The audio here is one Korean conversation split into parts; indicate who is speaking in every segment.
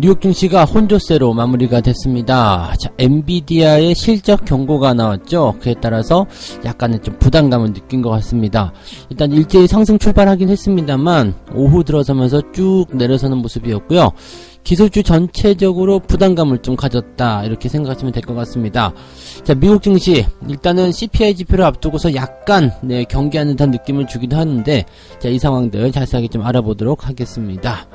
Speaker 1: 뉴욕 증시가 혼조세로 마무리가 됐습니다. 자, 엔비디아의 실적 경고가 나왔죠. 그에 따라서 약간의 좀 부담감을 느낀 것 같습니다. 일단 일제히 상승 출발하긴 했습니다만 오후 들어서면서 쭉 내려서는 모습이었고요. 기술주 전체적으로 부담감을 좀 가졌다, 이렇게 생각하시면 될 것 같습니다. 자, 미국 증시 일단은 CPI 지표를 앞두고서 약간 경계하는 듯한 느낌을 주기도 하는데, 자, 이 상황들 자세하게 좀 알아보도록 하겠습니다.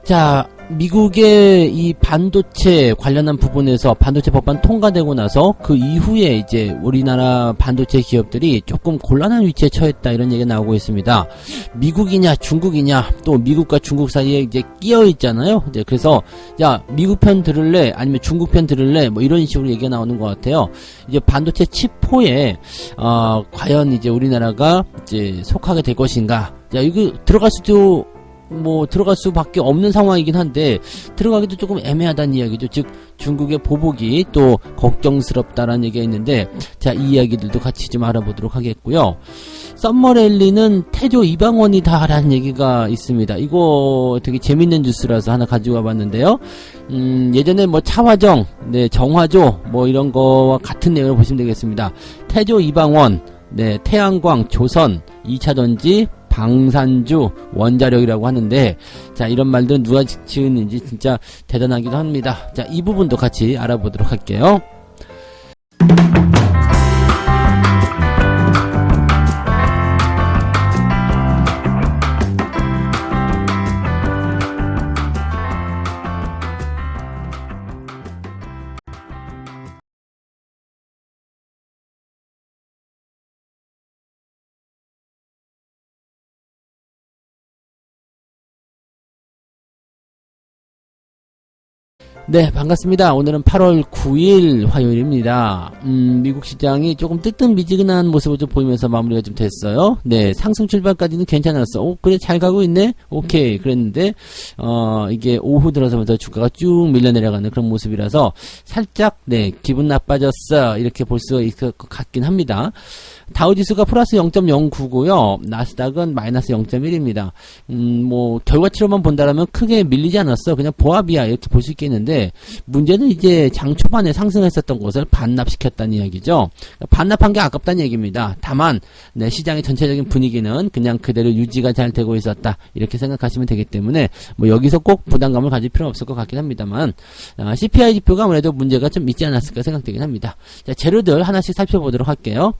Speaker 1: 자, 미국의 이 반도체 관련한 부분에서 반도체 법안 통과되고 나서 그 이후에 이제 우리나라 반도체 기업들이 조금 곤란한 위치에 처했다, 이런 얘기가 나오고 있습니다. 미국이냐 중국이냐, 또 미국과 중국 사이에 이제 끼어 있잖아요. 이제 그래서 야, 미국 편 들을래 아니면 중국 편 들을래, 뭐 이런 식으로 얘기가 나오는 것 같아요. 이제 반도체 칩포에 과연 이제 우리나라가 이제 속하게 될 것인가. 야, 이거 들어갈 수밖에 없는 상황이긴 한데 들어가기도 조금 애매하다는 이야기죠. 즉 중국의 보복이 또 걱정스럽다라는 얘기가 있는데, 자, 이 이야기들도 같이 좀 알아보도록 하겠고요. 썸머랠리는 태조 이방원이다 라는 얘기가 있습니다. 이거 되게 재밌는 뉴스라서 하나 가지고 와봤는데요. 예전에 뭐 차화정, 정화조 뭐 이런 거와 같은 내용을 보시면 되겠습니다. 태조 이방원, 태양광, 조선, 2차전지, 방산주, 원자력이라고 하는데, 자, 이런 말들은 누가 지었는지 진짜 대단하기도 합니다. 자, 이 부분도 같이 알아보도록 할게요. 네, 반갑습니다. 오늘은 8월 9일 화요일입니다. 미국 시장이 조금 뜨뜻미지근한 모습을 좀 보이면서 마무리가 좀 됐어요. 네, 상승 출발까지는 괜찮았어. 그래, 잘 가고 있네? 오케이. 그랬는데, 이게 오후 들어서면서 주가가 쭉 밀려 내려가는 그런 모습이라서 살짝, 기분 나빠졌어, 이렇게 볼 수가 있을 것 같긴 합니다. 다우지수가 플러스 0.09고요. 나스닥은 마이너스 0.1입니다. 뭐 결과치로만 본다라면 크게 밀리지 않았어. 그냥 보합이야, 이렇게 볼 수 있겠는데, 문제는 이제 장 초반에 상승했었던 것을 반납시켰다는 이야기죠. 반납한 게 아깝다는 얘기입니다. 다만 시장의 전체적인 분위기는 그냥 그대로 유지가 잘 되고 있었다, 이렇게 생각하시면 되기 때문에 뭐 여기서 꼭 부담감을 가질 필요는 없을 것 같긴 합니다만, CPI 지표가 아무래도 문제가 좀 있지 않았을까 생각되긴 합니다. 자, 재료들 하나씩 살펴보도록 할게요.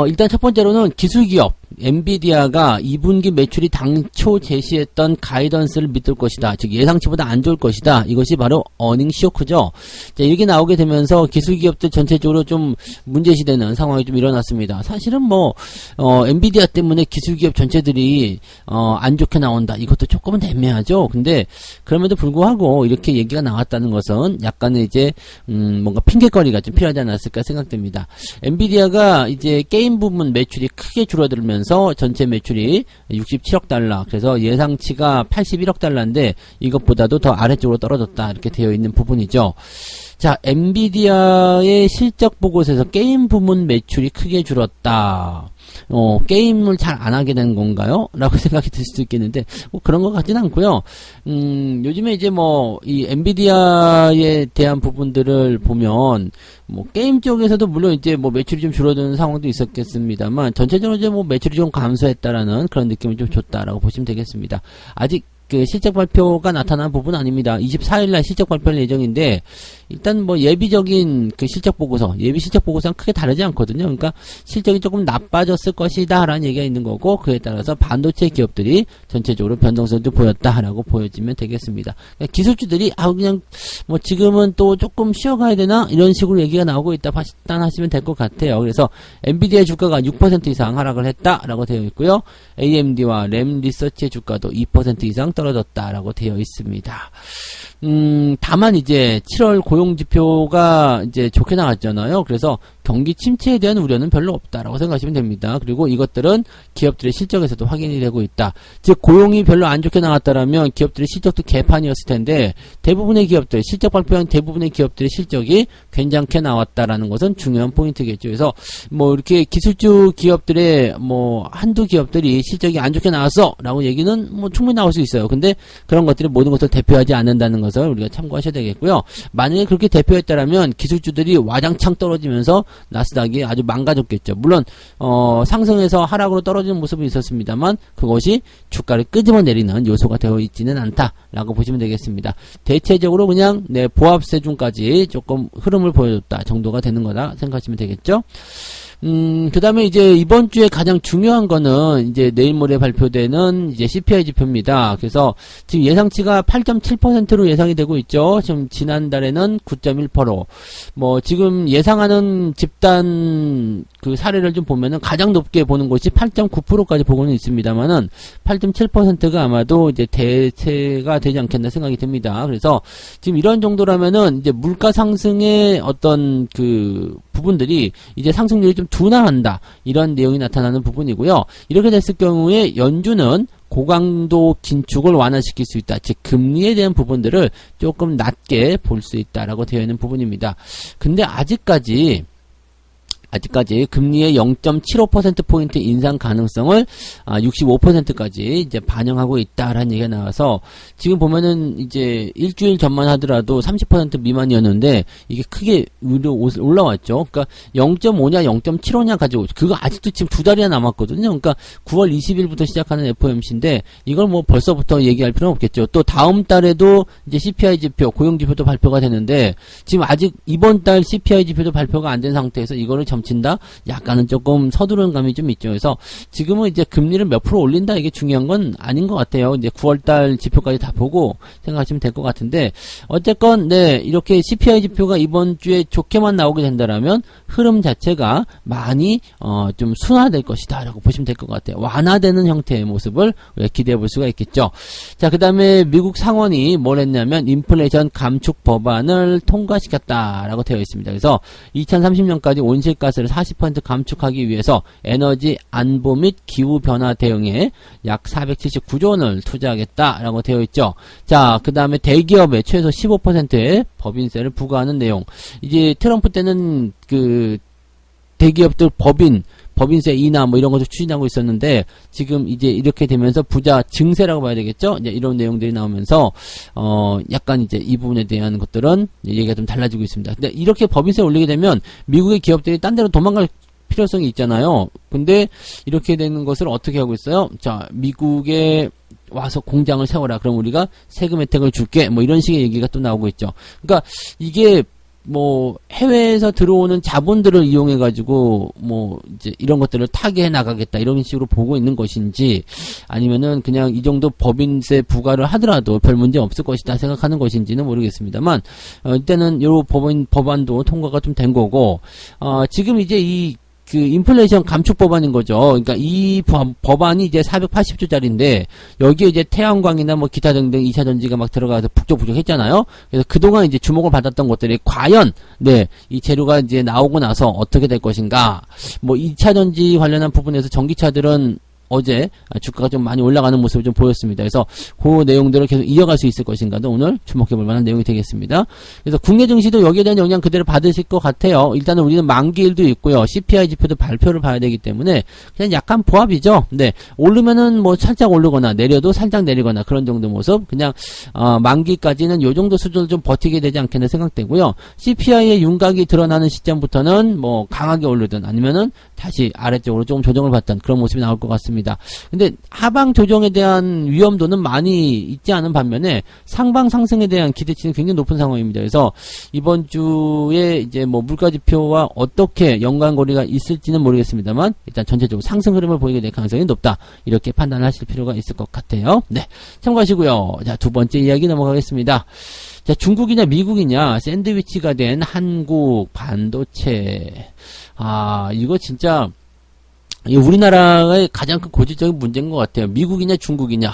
Speaker 1: 일단 첫 번째로는 기술기업 엔비디아가 2분기 매출이 당초 제시했던 가이던스를 밑돌 것이다. 즉 예상치보다 안 좋을 것이다. 이것이 바로 어닝 쇼크죠. 자, 이렇게 나오게 되면서 기술기업들 전체적으로 좀 문제시되는 상황이 좀 일어났습니다. 사실은 뭐 엔비디아 때문에 기술기업 전체들이 안 좋게 나온다, 이것도 조금은 애매하죠. 근데 그럼에도 불구하고 이렇게 얘기가 나왔다는 것은 약간의 이제 뭔가 핑계거리가 좀 필요하지 않았을까 생각됩니다. 엔비디아가 이제 게임 부분 매출이 크게 줄어들면서 전체 매출이 67억 달러, 그래서 예상치가 81억 달러인데 이것보다도 더 아래쪽으로 떨어졌다, 이렇게 되어 있는 부분이죠. 자, 엔비디아의 실적 보고서에서 게임 부문 매출이 크게 줄었다. 게임을 잘 안 하게 된 건가요? 라고 생각이 들 수도 있겠는데, 그런 것 같진 않고요. 요즘에 이제 이 엔비디아에 대한 부분들을 보면, 게임 쪽에서도 물론 이제 매출이 좀 줄어드는 상황도 있었겠습니다만, 전체적으로 이제 매출이 좀 감소했다라는 그런 느낌을 좀 줬다라고 보시면 되겠습니다. 아직 그 실적 발표가 나타난 부분은 아닙니다. 24일날 실적 발표할 예정인데, 일단 예비적인 그 실적 보고서, 예비 실적 보고서는 크게 다르지 않거든요. 그러니까 실적이 조금 나빠졌을 것이다 라는 얘기가 있는 거고, 그에 따라서 반도체 기업들이 전체적으로 변동성도 보였다라고 보여지면 되겠습니다. 그러니까 기술주들이 그냥 지금은 또 조금 쉬어가야 되나, 이런 식으로 얘기가 나오고 있다 판단하시면 될 것 같아요. 그래서 엔비디아 주가가 6% 이상 하락을 했다라고 되어 있고요. AMD와 램 리서치의 주가도 2% 이상 떨어졌다라고 되어 있습니다. 다만 이제 7월 고용지표가 이제 좋게 나왔잖아요. 그래서 경기 침체에 대한 우려는 별로 없다라고 생각하시면 됩니다. 그리고 이것들은 기업들의 실적에서도 확인이 되고 있다. 즉 고용이 별로 안 좋게 나왔다라면 기업들의 실적도 개판이었을 텐데 대부분의 기업들, 실적 발표한 대부분의 기업들의 실적이 괜찮게 나왔다라는 것은 중요한 포인트겠죠. 그래서 뭐 이렇게 기술주 기업들의 뭐 한두 기업들이 실적이 안 좋게 나왔어라고 얘기는 뭐 충분히 나올 수 있어요. 근데 그런 것들이 모든 것을 대표하지 않는다는 것을 우리가 참고하셔야 되겠고요. 만약에 그렇게 대표했다라면 기술주들이 와장창 떨어지면서 나스닥이 아주 망가졌겠죠. 물론 상승해서 하락으로 떨어지는 모습은 있었습니다만 그것이 주가를 끄집어내리는 요소가 되어 있지는 않다라고 보시면 되겠습니다. 대체적으로 그냥 보합세준까지 조금 흐름을 보여줬다 정도가 되는 거다 생각하시면 되겠죠. 그 다음에 이제 이번 주에 가장 중요한 거는 이제 내일 모레 발표되는 이제 CPI 지표입니다. 그래서 지금 예상치가 8.7%로 예상이 되고 있죠. 지금 지난달에는 9.1%. 뭐 지금 예상하는 집단 그 사례를 좀 보면은 가장 높게 보는 곳이 8.9%까지 보고는 있습니다만은 8.7%가 아마도 이제 대체가 되지 않겠나 생각이 듭니다. 그래서 지금 이런 정도라면은 이제 물가 상승의 어떤 그 부분들이 이제 상승률이 좀 둔화한다. 이런 내용이 나타나는 부분이고요. 이렇게 됐을 경우에 연준은 고강도 긴축을 완화시킬 수 있다. 즉 금리에 대한 부분들을 조금 낮게 볼 수 있다라고 되어 있는 부분입니다. 근데 아직까지 금리의 0.75%포인트 인상 가능성을 65%까지 이제 반영하고 있다라는 얘기가 나와서 지금 보면은 이제 일주일 전만 하더라도 30% 미만이었는데 이게 크게 위로 올라왔죠. 그러니까 0.5냐 0.75냐 가지고 그거 아직도 지금 두 달이나 남았거든요. 그러니까 9월 20일부터 시작하는 FOMC인데 이걸 뭐 벌써부터 얘기할 필요는 없겠죠. 또 다음 달에도 이제 CPI 지표, 고용 지표도 발표가 되는데 지금 아직 이번 달 CPI 지표도 발표가 안 된 상태에서 이거를 친다? 약간은 조금 서두르는 감이 좀 있죠. 그래서 지금은 이제 금리를 몇 프로 올린다 이게 중요한 건 아닌 것 같아요. 이제 9월달 지표까지 다 보고 생각하시면 될 것 같은데 어쨌건 네 이렇게 CPI 지표가 이번 주에 좋게만 나오게 된다라면 흐름 자체가 많이 좀 순화될 것이다라고 보시면 될 것 같아요. 완화되는 형태의 모습을 기대해 볼 수가 있겠죠. 자, 그 다음에 미국 상원이 뭘 했냐면 인플레이션 감축 법안을 통과시켰다라고 되어 있습니다. 그래서 2030년까지 온실가스를 40% 감축하기 위해서 에너지 안보 및 기후 변화 대응에 약 479조 원을 투자하겠다라고 되어 있죠. 자, 그 다음에 대기업에 최소 15%의 법인세를 부과하는 내용. 이제 트럼프 때는 그 대기업들 법인세 인하 뭐 이런 것을 추진하고 있었는데 지금 이제 이렇게 되면서 부자 증세라고 봐야 되겠죠? 이제 이런 내용들이 나오면서 약간 이제 이 부분에 대한 것들은 얘기가 좀 달라지고 있습니다. 근데 이렇게 법인세 올리게 되면 미국의 기업들이 딴 데로 도망갈 필요성이 있잖아요. 근데 이렇게 되는 것을 어떻게 하고 있어요? 자, 미국에 와서 공장을 세워라. 그럼 우리가 세금 혜택을 줄게. 뭐 이런 식의 얘기가 또 나오고 있죠. 그러니까 이게 뭐 해외에서 들어오는 자본들을 이용해 가지고 뭐 이제 이런 것들을 타개해 나가겠다 이런 식으로 보고 있는 것인지 아니면은 그냥 이 정도 법인세 부과를 하더라도 별 문제 없을 것이다 생각하는 것인지는 모르겠습니다만 일단은 요 법안도 통과가 좀 된 거고 지금 이제 그 인플레이션 감축 법안인 거죠. 그러니까 이 법안이 이제 480조짜리인데 여기에 이제 태양광이나 뭐 기타 등등 2차 전지가 막 들어가서 북적북적 했잖아요. 그래서 그동안 이제 주목을 받았던 것들이 과연 이 재료가 이제 나오고 나서 어떻게 될 것인가. 뭐 2차 전지 관련한 부분에서 전기차들은 어제 주가가 좀 많이 올라가는 모습을 좀 보였습니다. 그래서 그 내용들을 계속 이어갈 수 있을 것인가도 오늘 주목해볼 만한 내용이 되겠습니다. 그래서 국내 증시도 여기에 대한 영향 그대로 받으실 것 같아요. 일단은 우리는 만기일도 있고요. CPI 지표도 발표를 봐야 되기 때문에 그냥 약간 보합이죠. 네, 오르면은 뭐 살짝 오르거나 내려도 살짝 내리거나 그런 정도 모습. 그냥 만기까지는 요 정도 수준을 좀 버티게 되지 않겠나 생각되고요. CPI의 윤곽이 드러나는 시점부터는 뭐 강하게 오르든 아니면은 다시 아래쪽으로 조금 조정을 받던 그런 모습이 나올 것 같습니다. 근데 하방 조정에 대한 위험도는 많이 있지 않은 반면에 상방 상승에 대한 기대치는 굉장히 높은 상황입니다. 그래서 이번 주에 이제 뭐 물가지표와 어떻게 연관고리가 있을지는 모르겠습니다만 일단 전체적으로 상승 흐름을 보이게 될 가능성이 높다. 이렇게 판단하실 필요가 있을 것 같아요. 네, 참고하시고요. 자, 두 번째 이야기 넘어가겠습니다. 자, 중국이냐 미국이냐 샌드위치가 된 한국 반도체. 이거 진짜 우리나라의 가장 큰 고질적인 문제인 것 같아요. 미국이냐 중국이냐.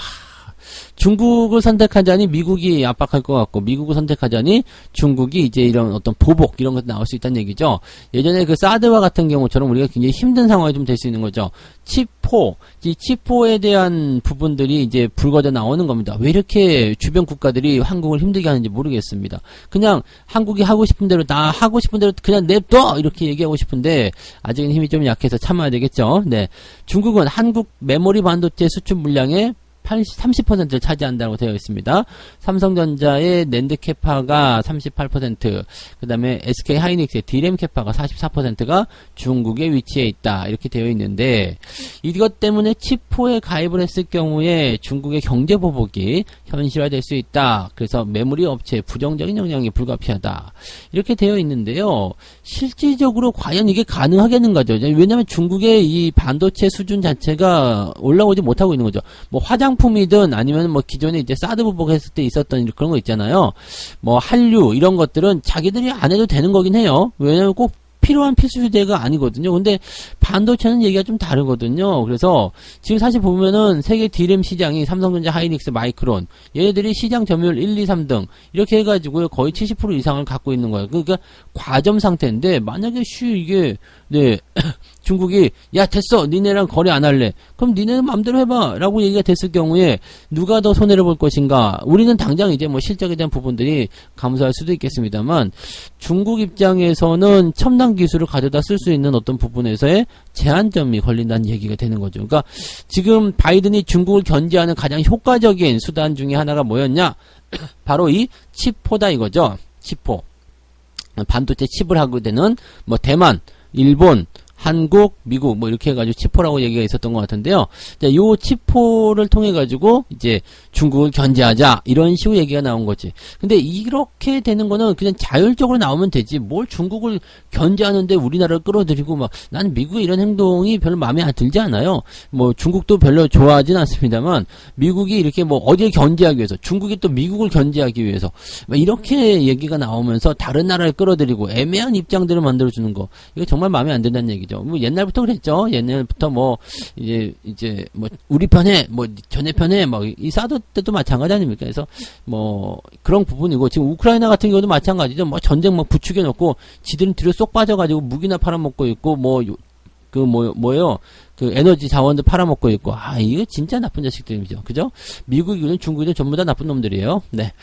Speaker 1: 중국을 선택하자니 미국이 압박할 것 같고, 미국을 선택하자니 중국이 이제 이런 어떤 보복, 이런 것도 나올 수 있다는 얘기죠. 예전에 그 사드와 같은 경우처럼 우리가 굉장히 힘든 상황이 좀 될 수 있는 거죠. 치포, 이 치포에 대한 부분들이 이제 불거져 나오는 겁니다. 왜 이렇게 주변 국가들이 한국을 힘들게 하는지 모르겠습니다. 그냥 한국이 하고 싶은 대로, 나 하고 싶은 대로 그냥 냅둬! 이렇게 얘기하고 싶은데, 아직은 힘이 좀 약해서 참아야 되겠죠. 네. 중국은 한국 메모리 반도체 수출 물량의 30%를 차지한다고 되어 있습니다. 삼성전자의 낸드 캐파가 38%, 그 다음에 SK 하이닉스의 D램 캐파가 44%가 중국에 위치해 있다. 이렇게 되어 있는데, 이것 때문에 치포에 가입을 했을 경우에 중국의 경제 보복이 현실화될 수 있다. 그래서 메모리 업체에 부정적인 영향이 불가피하다. 이렇게 되어 있는데요. 실질적으로 과연 이게 가능하겠는가죠? 왜냐하면 중국의 이 반도체 수준 자체가 올라오지 못하고 있는 거죠. 뭐 화장품이든 아니면 뭐 기존에 이제 사드 보복했을 때 있었던 그런 거 있잖아요. 뭐 한류 이런 것들은 자기들이 안 해도 되는 거긴 해요. 왜냐하면 꼭 필요한 필수 휴대가 아니거든요. 근데 반도체는 얘기가 좀 다르거든요. 그래서 지금 사실 보면은 세계 D램 시장이 삼성전자, 하이닉스, 마이크론 얘네들이 시장 점유율 1, 2, 3등 이렇게 해가지고 거의 70% 이상을 갖고 있는 거예요. 그러니까 과점 상태인데 만약에 이게 네 중국이 야 됐어 니네랑 거래 안 할래 그럼 니네는 맘대로 해봐 라고 얘기가 됐을 경우에 누가 더 손해를 볼 것인가. 우리는 당장 이제 뭐 실적에 대한 부분들이 감소할 수도 있겠습니다만 중국 입장에서는 첨단 기술을 가져다 쓸 수 있는 어떤 부분에서의 제한점이 걸린다는 얘기가 되는 거죠. 그러니까 지금 바이든이 중국을 견제하는 가장 효과적인 수단 중에 하나가 뭐였냐 바로 이 칩포다 이거죠. 칩포 반도체 칩을 하게 되는 뭐 대만, 일본, 한국, 미국 뭐 이렇게 해가지고 치포라고 얘기가 있었던 것 같은데요. 자, 요 치포를 통해 가지고 이제 중국을 견제하자 이런 식으로 얘기가 나온 거지. 근데 이렇게 되는 거는 그냥 자율적으로 나오면 되지. 뭘 중국을 견제하는데 우리나라를 끌어들이고 막 나는 미국의 이런 행동이 별로 마음에 안 들지 않아요. 뭐 중국도 별로 좋아하진 않습니다만 미국이 이렇게 뭐 어디를 견제하기 위해서 중국이 또 미국을 견제하기 위해서 이렇게 얘기가 나오면서 다른 나라를 끌어들이고 애매한 입장들을 만들어주는 거 이거 정말 마음에 안 든다는 얘기죠. 뭐 옛날부터 그랬죠. 옛날부터 뭐 이제 뭐 우리 편에 뭐 전에 편에 막 이 사드 때도 마찬가지 아닙니까? 그래서 뭐 그런 부분이고 지금 우크라이나 같은 경우도 마찬가지죠. 뭐 전쟁 막 부추겨 놓고 지들은 뒤로 쏙 빠져가지고 무기나 팔아먹고 있고 뭐요 그 에너지 자원도 팔아먹고 있고 이거 진짜 나쁜 자식들이죠. 그죠? 미국이든 중국이든 전부 다 나쁜 놈들이에요. 네.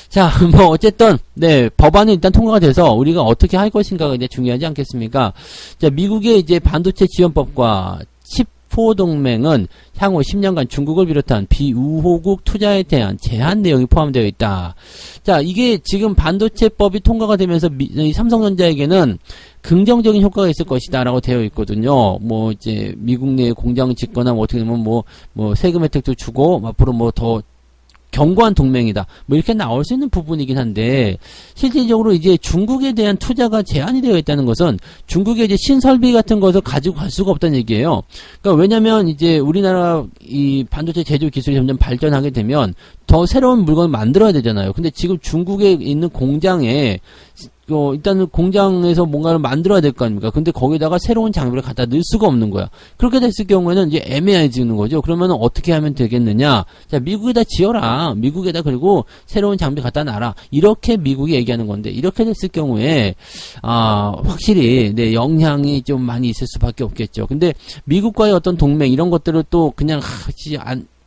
Speaker 1: 자, 뭐, 어쨌든, 네, 법안은 일단 통과가 돼서 우리가 어떻게 할 것인가가 이제 중요하지 않겠습니까? 자, 미국의 이제 반도체 지원법과 칩4 동맹은 향후 10년간 중국을 비롯한 비우호국 투자에 대한 제한 내용이 포함되어 있다. 자, 이게 지금 반도체법이 통과가 되면서 삼성전자에게는 긍정적인 효과가 있을 것이다 라고 되어 있거든요. 뭐, 이제, 미국 내에 공장 짓거나 뭐 어떻게 되면 뭐, 세금 혜택도 주고, 앞으로 뭐 더 견고한 동맹이다. 뭐 이렇게 나올 수 있는 부분이긴 한데 실질적으로 이제 중국에 대한 투자가 제한이 되어 있다는 것은 중국의 이제 신설비 같은 것을 가지고 갈 수가 없다는 얘기예요. 그러니까 왜냐면 이제 우리나라 이 반도체 제조 기술이 점점 발전하게 되면 더 새로운 물건을 만들어야 되잖아요. 근데 지금 중국에 있는 공장에 일단은 공장에서 뭔가를 만들어야 될 거 아닙니까? 근데 거기다가 새로운 장비를 갖다 넣을 수가 없는 거야. 그렇게 됐을 경우에는 이제 애매해지는 거죠. 그러면 어떻게 하면 되겠느냐? 자, 미국에다 지어라. 미국에다 그리고 새로운 장비 갖다 놔라. 이렇게 미국이 얘기하는 건데, 이렇게 됐을 경우에, 확실히, 네, 영향이 좀 많이 있을 수밖에 없겠죠. 근데 미국과의 어떤 동맹, 이런 것들을 또 그냥,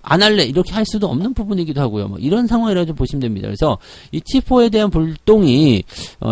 Speaker 1: 안 할래 이렇게 할 수도 없는 부분이기도 하고요. 뭐 이런 상황이라고 좀 보시면 됩니다. 그래서 이 칩4에 대한 불똥이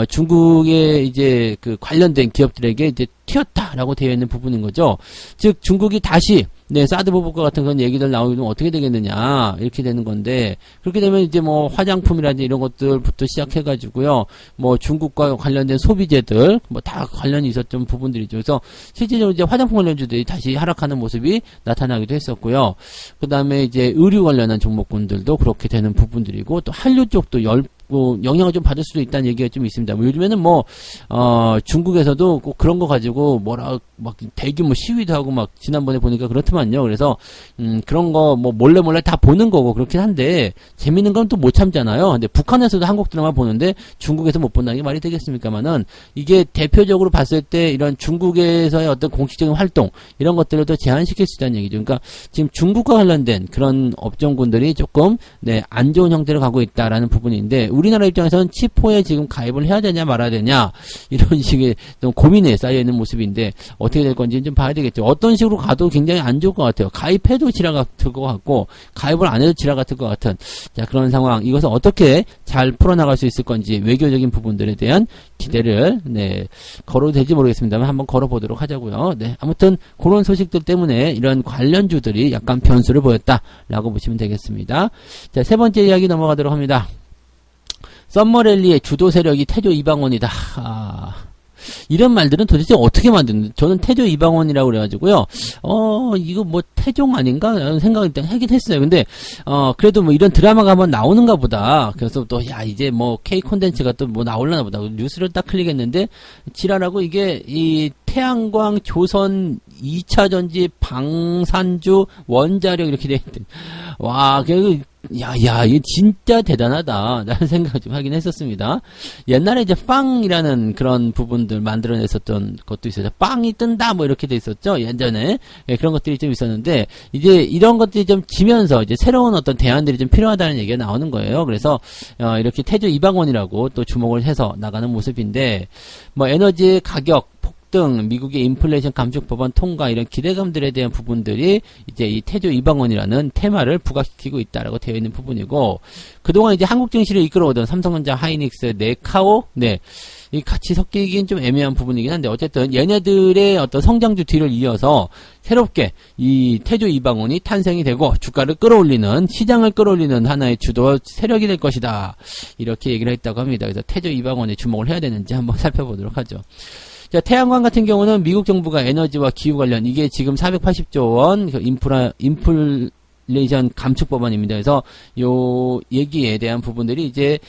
Speaker 1: 중국의 이제 그 관련된 기업들에게 이제 튀었다라고 되어 있는 부분인 거죠. 즉 중국이 다시 사드 보복과 같은 그런 얘기들 나오면 어떻게 되겠느냐 이렇게 되는 건데 그렇게 되면 이제 뭐 화장품이라든지 이런 것들부터 시작해가지고요. 뭐 중국과 관련된 소비재들 뭐 다 관련이 있었던 부분들이죠. 그래서 실제적으로 이제 화장품 관련주들이 다시 하락하는 모습이 나타나기도 했었고요. 그 다음에 이제 의류 관련한 종목군들도 그렇게 되는 부분들이고 또 한류 쪽도 영향을 좀 받을 수도 있다는 얘기가 좀 있습니다. 뭐 요즘에는 중국에서도 꼭 그런 거 가지고 막 대규모 시위도 하고 막 지난번에 보니까 그렇더만요. 그래서 그런 거 뭐 몰래 다 보는 거고 그렇긴 한데 재밌는 건 또 못 참잖아요. 근데 북한에서도 한국 드라마 보는데 중국에서 못 본다는 게 말이 되겠습니까만은 이게 대표적으로 봤을 때 이런 중국에서의 어떤 공식적인 활동 이런 것들을 더 제한시킬 수 있다는 얘기죠. 그러니까 지금 중국과 관련된 그런 업종군들이 조금 안 좋은 형태로 가고 있다라는 부분인데 우리나라 입장에서는 치포에 지금 가입을 해야 되냐 말아야 되냐 이런 식의 좀 고민에 쌓여 있는 모습인데 어떻게 될 건지 좀 봐야 되겠죠. 어떤 식으로 가도 굉장히 안 좋을 것 같아요. 가입해도 지랄 같을 것 같고 가입을 안 해도 지랄 같을 것 같은 자 그런 상황. 이것을 어떻게 잘 풀어나갈 수 있을 건지 외교적인 부분들에 대한 기대를 걸어도 될지 모르겠습니다만 한번 걸어보도록 하자고요. 아무튼 그런 소식들 때문에 이런 관련주들이 약간 변수를 보였다라고 보시면 되겠습니다. 자, 세 번째 이야기 넘어가도록 합니다. 썸머랠리의 주도 세력이 태조 이방원이다. 이런 말들은 도대체 어떻게 만드는지 저는 태조 이방원이라고 그래가지고요 이거 뭐 태종 아닌가 라는 생각을 일단 하긴 했어요. 근데 그래도 뭐 이런 드라마가 한번 나오는가 보다. 그래서 또 야 이제 뭐 K 콘텐츠가 또 뭐 나올라나 보다. 뉴스를 딱 클릭했는데 지랄하고 이게 이 태양광 조선 2차 전지 방산주 원자력 이렇게 돼 있대. 와, 야, 이게 진짜 대단하다. 라는 생각을 좀 하긴 했었습니다. 옛날에 이제 빵이라는 그런 부분들 만들어냈었던 것도 있어요. 빵이 뜬다, 뭐 이렇게 돼 있었죠. 예전에. 그런 것들이 좀 있었는데, 이제 이런 것들이 좀 지면서 이제 새로운 어떤 대안들이 좀 필요하다는 얘기가 나오는 거예요. 그래서, 이렇게 태조 이방원이라고 또 주목을 해서 나가는 모습인데, 뭐 에너지의 가격, 등 미국의 인플레이션 감축 법안 통과 이런 기대감들에 대한 부분들이 이제 이 태조 이방원이라는 테마를 부각시키고 있다라고 되어 있는 부분이고 그동안 이제 한국 증시를 이끌어오던 삼성전자, 하이닉스, 네카오, 이 같이 섞이긴 좀 애매한 부분이긴 한데 어쨌든 얘네들의 어떤 성장주 뒤를 이어서 새롭게 이 태조 이방원이 탄생이 되고 주가를 끌어올리는 시장을 끌어올리는 하나의 주도 세력이 될 것이다 이렇게 얘기를 했다고 합니다. 그래서 태조 이방원에 주목을 해야 되는지 한번 살펴보도록 하죠. 자, 태양광 같은 경우는 미국 정부가 에너지와 기후 관련, 이게 지금 480조 원, 인플레이션 감축 법안입니다. 그래서 요 얘기에 대한 부분들이 이제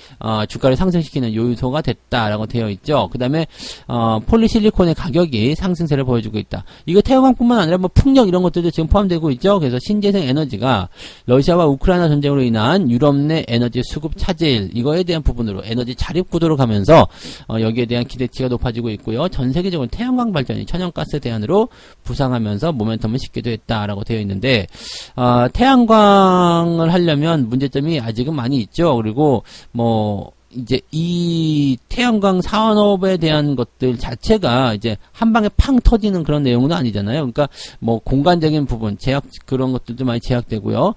Speaker 1: 주가를 상승시키는 요소가 됐다라고 되어 있죠. 그다음에 폴리실리콘의 가격이 상승세를 보여주고 있다. 이거 태양광뿐만 아니라 뭐 풍력 이런 것들도 지금 포함되고 있죠. 그래서 신재생 에너지가 러시아와 우크라이나 전쟁으로 인한 유럽 내 에너지 수급 차질 이거에 대한 부분으로 에너지 자립 구도로 가면서 여기에 대한 기대치가 높아지고 있고요. 전 세계적으로 태양광 발전이 천연가스 대안으로 부상하면서 모멘텀을 싣기도 했다라고 되어 있는데 태양광을 하려면 문제점이 아직은 많이 있죠. 그리고 뭐 이제 이 태양광 산업에 대한 것들 자체가 이제 한 방에 팡 터지는 그런 내용은 아니잖아요. 그러니까 뭐 공간적인 부분, 제약 그런 것들도 많이 제약되고요.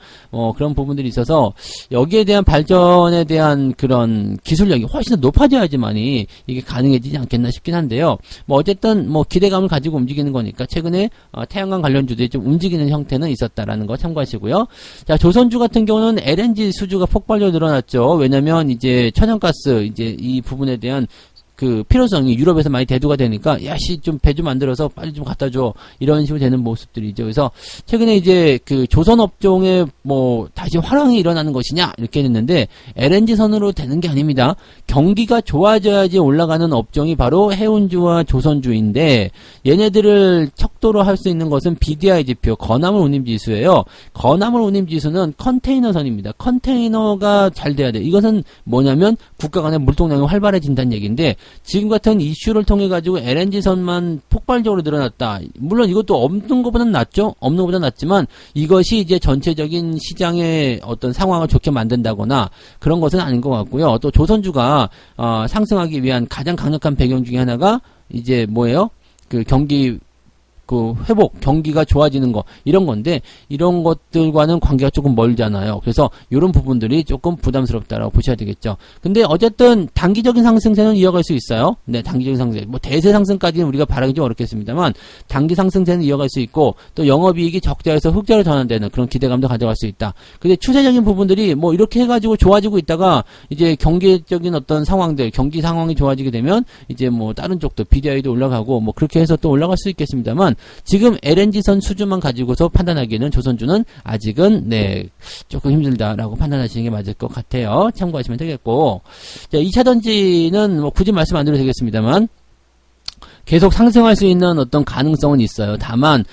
Speaker 1: 그런 부분들이 있어서 여기에 대한 발전에 대한 그런 기술력이 훨씬 더 높아져야지만이 이게 가능해지지 않겠나 싶긴 한데요. 뭐 어쨌든 뭐 기대감을 가지고 움직이는 거니까 최근에 태양광 관련주들이 좀 움직이는 형태는 있었다라는 거 참고하시고요. 자, 조선주 같은 경우는 LNG 수주가 폭발적으로 늘어났죠. 왜냐면 이제 천연가스 이제 이 부분에 대한 그 필요성이 유럽에서 많이 대두가 되니까 야씨 좀 배 좀 만들어서 빨리 좀 갖다 줘 이런 식으로 되는 모습들이죠. 그래서 최근에 이제 그 조선 업종에 뭐 다시 화랑이 일어나는 것이냐 이렇게 됐는데 LNG 선으로 되는 게 아닙니다. 경기가 좋아져야지 올라가는 업종이 바로 해운주와 조선주인데 얘네들을 척도로 할 수 있는 것은 BDI 지표 건화물 운임 지수예요. 건화물 운임 지수는 컨테이너선입니다. 컨테이너가 잘 돼야 돼. 이것은 뭐냐면 국가 간의 물동량이 활발해진다는 얘기인데 지금 같은 이슈를 통해 가지고 LNG선만 폭발적으로 늘어났다. 물론 이것도 없는 것보다는 낫죠. 없는 것보다는 낫지만 이것이 이제 전체적인 시장의 어떤 상황을 좋게 만든다거나 그런 것은 아닌 것 같고요. 또 조선주가 상승하기 위한 가장 강력한 배경 중에 하나가 이제 뭐예요? 그 경기 그 회복, 경기가 좋아지는 거 이런 건데 이런 것들과는 관계가 조금 멀잖아요. 그래서 이런 부분들이 조금 부담스럽다라고 보셔야 되겠죠. 근데 어쨌든 단기적인 상승세는 이어갈 수 있어요. 네, 단기적인 상승. 뭐 대세 상승까지는 우리가 바라기 좀 어렵겠습니다만 단기 상승세는 이어갈 수 있고 또 영업이익이 적자에서 흑자로 전환되는 그런 기대감도 가져갈 수 있다. 근데 추세적인 부분들이 뭐 이렇게 해가지고 좋아지고 있다가 이제 경기적인 어떤 상황들, 경기 상황이 좋아지게 되면 이제 뭐 다른 쪽도 BDI도 올라가고 뭐 그렇게 해서 또 올라갈 수 있겠습니다만 지금 LNG선 수주만 가지고서 판단하기에는 조선주는 아직은 네 조금 힘들다라고 판단하시는 게 맞을 것 같아요. 참고하시면 되겠고 자 2차 전지는 뭐 굳이 말씀 안 드려도 되겠습니다만 계속 상승할 수 있는 어떤 가능성은 있어요. 다만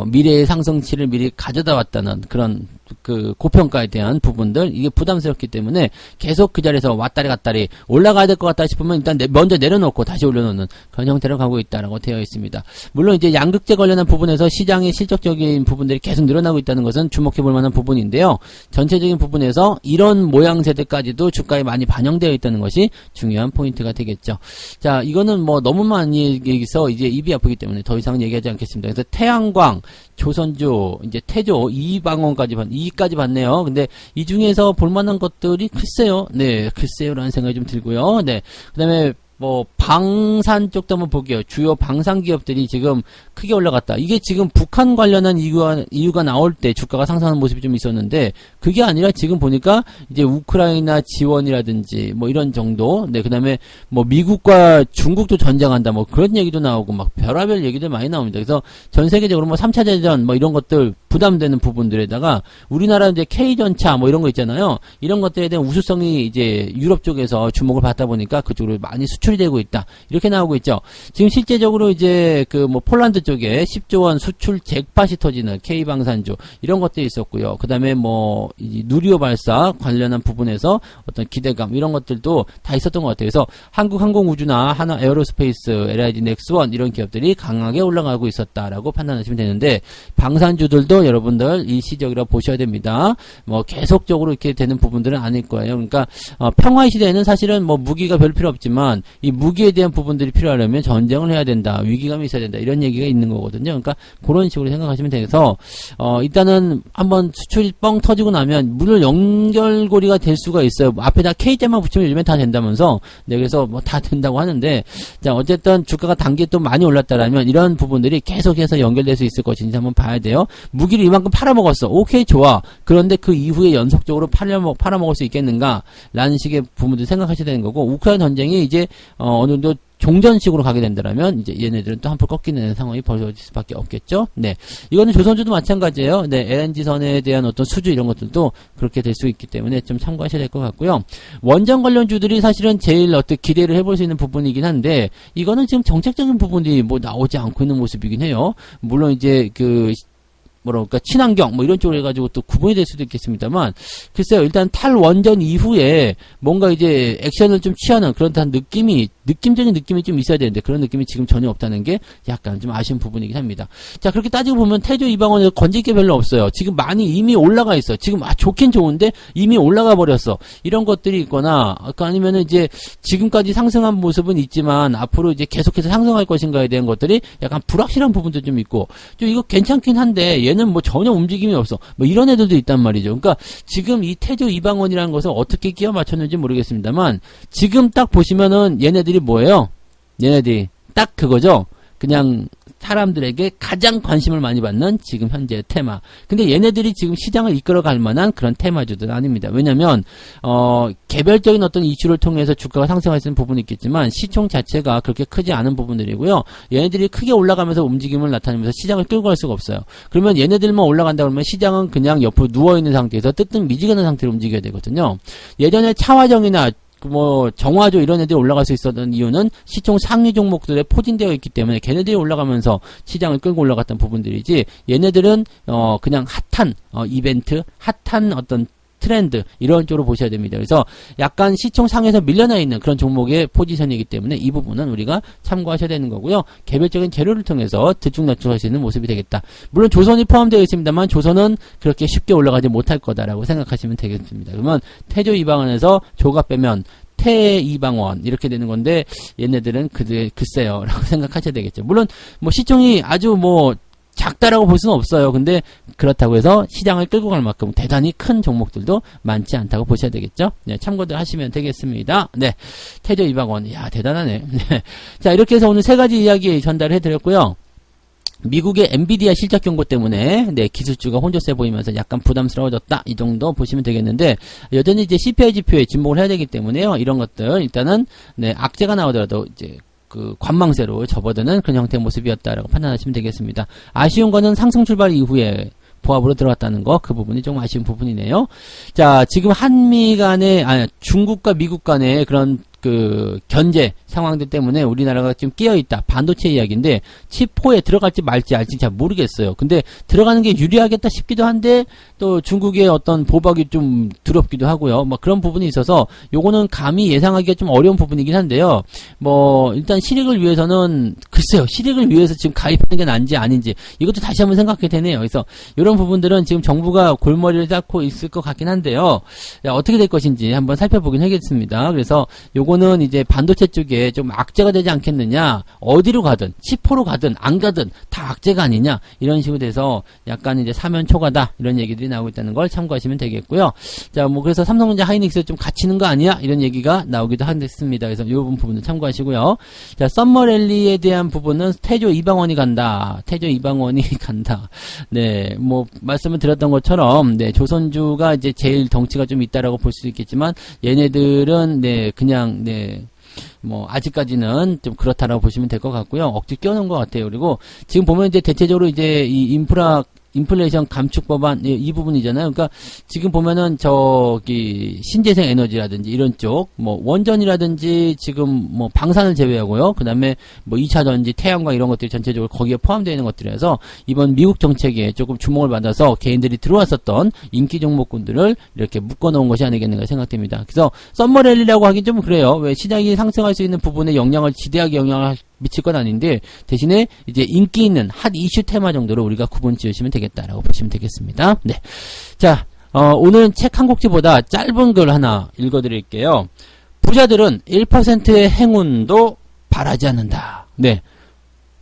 Speaker 1: 미래의 상승치를 미리 가져다 왔다는 그런 그 고평가에 대한 부분들, 이게 부담스럽기 때문에 계속 그 자리에서 왔다리 갔다리 올라가야 될 것 같다 싶으면 일단 먼저 내려놓고 다시 올려놓는 그런 형태로 가고 있다라고 되어 있습니다. 물론 이제 양극재 관련한 부분에서 시장의 실적적인 부분들이 계속 늘어나고 있다는 것은 주목해 볼 만한 부분인데요. 전체적인 부분에서 이런 모양새들까지도 주가에 많이 반영되어 있다는 것이 중요한 포인트가 되겠죠. 자, 이거는 뭐 너무 많이 얘기해서 이제 입이 아프기 때문에 더 이상은 얘기하지 않겠습니다. 그래서 태양광, 조선주, 이제 태조, 이까지 봤네요. 근데 이 중에서 볼만한 것들이 글쎄요. 네, 글쎄요라는 생각이 좀 들고요. 네, 그 다음에 뭐 방산 쪽도 한번 볼게요. 주요 방산 기업들이 지금 크게 올라갔다. 이게 지금 북한 관련한 이유가 나올 때 주가가 상승하는 모습이 좀 있었는데, 그게 아니라 지금 보니까 이제 우크라이나 지원이라든지 뭐 이런 정도. 네, 그다음에 뭐 미국과 중국도 전쟁한다 뭐 그런 얘기도 나오고 막 별의별 얘기들 많이 나옵니다. 그래서 전 세계적으로 뭐 3차 대전 뭐 이런 것들 부담되는 부분들에다가 우리나라 이제 K전차 뭐 이런 거 있잖아요. 이런 것들에 대한 우수성이 이제 유럽 쪽에서 주목을 받다 보니까 그쪽으로 많이 수출이 되고 있다. 이렇게 나오고 있죠. 지금 실제적으로 이제 그 뭐 폴란드 쪽에 10조 원 수출 잭팟이 터지는 K방산주 이런 것들이 있었고요. 그 다음에 뭐 누리호 발사 관련한 부분에서 어떤 기대감 이런 것들도 다 있었던 것 같아요. 그래서 한국항공우주나 하나 에어로스페이스, LIG 넥스원 이런 기업들이 강하게 올라가고 있었다라고 판단하시면 되는데, 방산주들도 여러분들 일시적이라고 보셔야 됩니다. 뭐 계속적으로 이렇게 되는 부분들은 아닐 거예요. 그러니까 평화의 시대에는 사실은 뭐 무기가 별 필요 없지만 이 무기에 대한 부분들이 필요하려면 전쟁을 해야 된다, 위기감이 있어야 된다, 이런 얘기가 있는 거거든요. 그러니까 그런 식으로 생각하시면 돼서 일단은 한번 수출이 뻥 터지고 나면 물론 연결고리가 될 수가 있어요. 앞에다 K자만 붙이면 요즘엔 다 된다면서. 네, 그래서 뭐 다 된다고 하는데, 자, 어쨌든 주가가 단기에 또 많이 올랐다라면 이런 부분들이 계속해서 연결될 수 있을 것인지 한번 봐야 돼요. 무기를 이만큼 팔아먹었어. 오케이, 좋아. 그런데 그 이후에 연속적으로 팔아먹을 수 있겠는가? 라는 식의 부분들 생각하셔야 되는 거고, 우크라이나 전쟁이 이제 어느 정도 종전식으로 가게 된다라면 이제 얘네들은 또 한풀 꺾이는 상황이 벌어질 수밖에 없겠죠. 네, 이거는 조선주도 마찬가지예요. 네, LNG선에 대한 어떤 수주 이런 것들도 그렇게 될 수 있기 때문에 좀 참고하셔야 될 것 같고요. 원전 관련주들이 사실은 제일 어떻게 기대를 해볼 수 있는 부분이긴 한데, 이거는 지금 정책적인 부분이 뭐 나오지 않고 있는 모습이긴 해요. 물론 이제 그 뭐랄까 친환경 뭐 이런 쪽으로 해가지고 또 구분이 될 수도 있겠습니다만, 글쎄요, 일단 탈원전 이후에 뭔가 이제 액션을 좀 취하는 그런 듯한 느낌적인 느낌이 좀 있어야 되는데 그런 느낌이 지금 전혀 없다는 게 약간 좀 아쉬운 부분이긴 합니다. 자, 그렇게 따지고 보면 태조 이방원에서 건질 게 별로 없어요. 지금 많이 이미 올라가 있어. 지금 좋긴 좋은데 이미 올라가 버렸어. 이런 것들이 있거나, 아니면은 이제 지금까지 상승한 모습은 있지만 앞으로 이제 계속해서 상승할 것인가에 대한 것들이 약간 불확실한 부분도 좀 있고, 좀 이거 괜찮긴 한데 얘는 뭐 전혀 움직임이 없어. 뭐 이런 애들도 있단 말이죠. 그러니까 지금 이 태조 이방원이라는 것을 어떻게 끼워 맞췄는지 모르겠습니다만, 지금 딱 보시면은 얘네들이 뭐예요? 얘네들이 딱 그거죠. 그냥 사람들에게 가장 관심을 많이 받는 지금 현재의 테마. 근데 얘네들이 지금 시장을 이끌어갈 만한 그런 테마주들은 아닙니다. 왜냐면 개별적인 어떤 이슈를 통해서 주가가 상승할 수 있는 부분이 있겠지만 시총 자체가 그렇게 크지 않은 부분들이고요. 얘네들이 크게 올라가면서 움직임을 나타내면서 시장을 끌고 갈 수가 없어요. 그러면 얘네들만 올라간다 그러면 시장은 그냥 옆으로 누워있는 상태에서 뜨뜻미지근한 상태로 움직여야 되거든요. 예전에 차화정이나 뭐 정화조 이런 애들이 올라갈 수 있었던 이유는 시총 상위 종목들에 포진되어 있기 때문에 걔네들이 올라가면서 시장을 끌고 올라갔던 부분들이지, 얘네들은 그냥 핫한 이벤트, 핫한 어떤 트렌드 이런 쪽으로 보셔야 됩니다. 그래서 약간 시총 상에서 밀려나 있는 그런 종목의 포지션이기 때문에 이 부분은 우리가 참고하셔야 되는 거고요. 개별적인 재료를 통해서 들쭉날쭉할 수 있는 모습이 되겠다. 물론 조선이 포함되어 있습니다만 조선은 그렇게 쉽게 올라가지 못할 거다라고 생각하시면 되겠습니다. 그러면 태조 이방원에서 조가 빼면 태 이방원 이렇게 되는 건데, 얘네들은 글쎄요 라고 생각하셔야 되겠죠. 물론 뭐 시총이 아주 뭐 작다라고 볼 수는 없어요. 근데 그렇다고 해서 시장을 끌고 갈 만큼 대단히 큰 종목들도 많지 않다고 보셔야 되겠죠. 네, 참고들 하시면 되겠습니다. 네, 태조 이방원, 야 대단하네. 네. 자, 이렇게 해서 오늘 세 가지 이야기 전달해 드렸고요. 미국의 엔비디아 실적 경고 때문에 기술주가 혼조세 보이면서 약간 부담스러워졌다, 이 정도 보시면 되겠는데, 여전히 이제 CPI 지표에 진목을 해야 되기 때문에요. 이런 것들 일단은 악재가 나오더라도 이제 그 관망세로 접어드는 그런 형태의 모습이었다라고 판단하시면 되겠습니다. 아쉬운 거는 상승 출발 이후에 보합으로 들어갔다는 거, 그 부분이 좀 아쉬운 부분이네요. 자, 지금 한미 간의 중국과 미국 간의 그런 그 견제 상황들 때문에 우리나라가 지금 끼어있다. 반도체 이야기인데 칩4에 들어갈지 말지 알지 잘 모르겠어요. 근데 들어가는 게 유리하겠다 싶기도 한데 또 중국의 어떤 보복이 좀 두렵기도 하고요. 뭐 그런 부분이 있어서 요거는 감히 예상하기가 좀 어려운 부분이긴 한데요. 뭐 일단 실익을 위해서는 글쎄요. 실익을 위해서 지금 가입하는 게 난지 아닌지 이것도 다시 한번 생각해 되네요. 그래서 이런 부분들은 지금 정부가 골머리를 잡고 있을 것 같긴 한데요. 어떻게 될 것인지 한번 살펴보긴 하겠습니다. 그래서 요거는 이제 반도체 쪽에 좀 악재가 되지 않겠느냐. 어디로 가든 칩4로 가든 안 가든 다 악재가 아니냐. 이런 식으로 돼서 약간 이제 사면 초과다. 이런 얘기들이 나오고 있다는 걸 참고하시면 되겠고요. 자, 뭐 그래서 삼성전자 하이닉스 좀 갇히는 거 아니야? 이런 얘기가 나오기도 하겠습니다. 그래서 이 부분을 참고하시고요. 자, 썸머랠리에 대한 부분은 태조 이방원이 간다. 태조 이방원이 간다. 네, 뭐 말씀을 드렸던 것처럼 네, 조선주가 이제 제일 덩치가 좀 있다라고 볼 수 있겠지만 얘네들은 네, 그냥 네. 뭐 아직까지는 좀 그렇다라고 보시면 될 것 같고요. 억지 껴놓은 것 같아요. 그리고 지금 보면 이제 대체적으로 이제 이 인플레이션 감축 법안 이 부분이잖아요. 그러니까 지금 보면은 저기 신재생 에너지라든지 이런 쪽 뭐 원전이라든지 지금 뭐 방산을 제외하고요. 그다음에 뭐 2차 전지, 태양광 이런 것들이 전체적으로 거기에 포함되어 있는 것들이라서 이번 미국 정책에 조금 주목을 받아서 개인들이 들어왔었던 인기 종목군들을 이렇게 묶어 놓은 것이 아니겠는가 생각됩니다. 그래서 썸머랠리라고 하긴 좀 그래요. 왜 시장이 상승할 수 있는 부분에 지대하게 영향을 미칠 건 아닌데 대신에 이제 인기 있는 핫 이슈 테마 정도로 우리가 구분 지으시면 되겠다라고 보시면 되겠습니다. 네. 자, 오늘은 책 한 곡지보다 짧은 글 하나 읽어드릴게요. 부자들은 1%의 행운도 바라지 않는다. 네.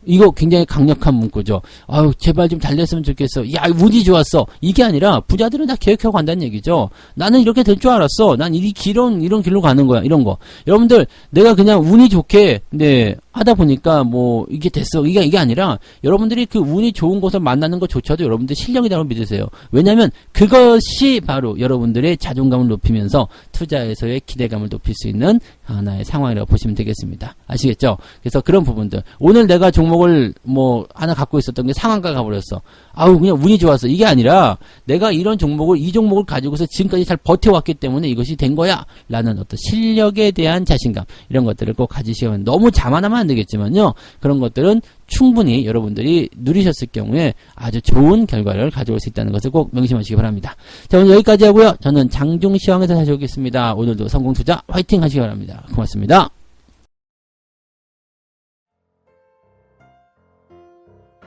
Speaker 1: 이거 굉장히 강력한 문구죠. 아유, 제발 좀 잘 됐으면 좋겠어. 야, 운이 좋았어. 이게 아니라 부자들은 다 계획하고 간다는 얘기죠. 나는 이렇게 될 줄 알았어. 난 이런 길로 가는 거야. 이런 거. 여러분들, 내가 그냥 운이 좋게, 네, 하다 보니까 뭐, 이게 됐어. 이게 아니라, 여러분들이 그 운이 좋은 곳을 만나는 것조차도 여러분들 실력이라고 믿으세요. 왜냐면, 그것이 바로 여러분들의 자존감을 높이면서 투자에서의 기대감을 높일 수 있는 하나의 상황이라고 보시면 되겠습니다. 아시겠죠? 그래서 그런 부분들. 오늘 내가 종목을 뭐, 하나 갖고 있었던 게 상한가 가버렸어. 아우, 그냥 운이 좋았어. 이게 아니라, 내가 이 종목을 가지고서 지금까지 잘 버텨왔기 때문에 이것이 된 거야. 라는 어떤 실력에 대한 자신감. 이런 것들을 꼭 가지시면 너무 자만하면 안 되겠지만요. 그런 것들은 충분히 여러분들이 누리셨을 경우에 아주 좋은 결과를 가져올 수 있다는 것을 꼭 명심하시기 바랍니다. 자, 오늘 여기까지 하고요. 저는 장중시황에서 다시 오겠습니다. 오늘도 성공투자 화이팅 하시기 바랍니다. 고맙습니다.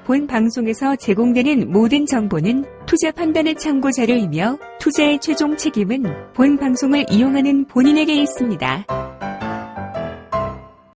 Speaker 2: 본 방송에서 제공되는 모든 정보는 투자 판단의 참고 자료이며 투자의 최종 책임은 본 방송을 이용하는 본인에게 있습니다.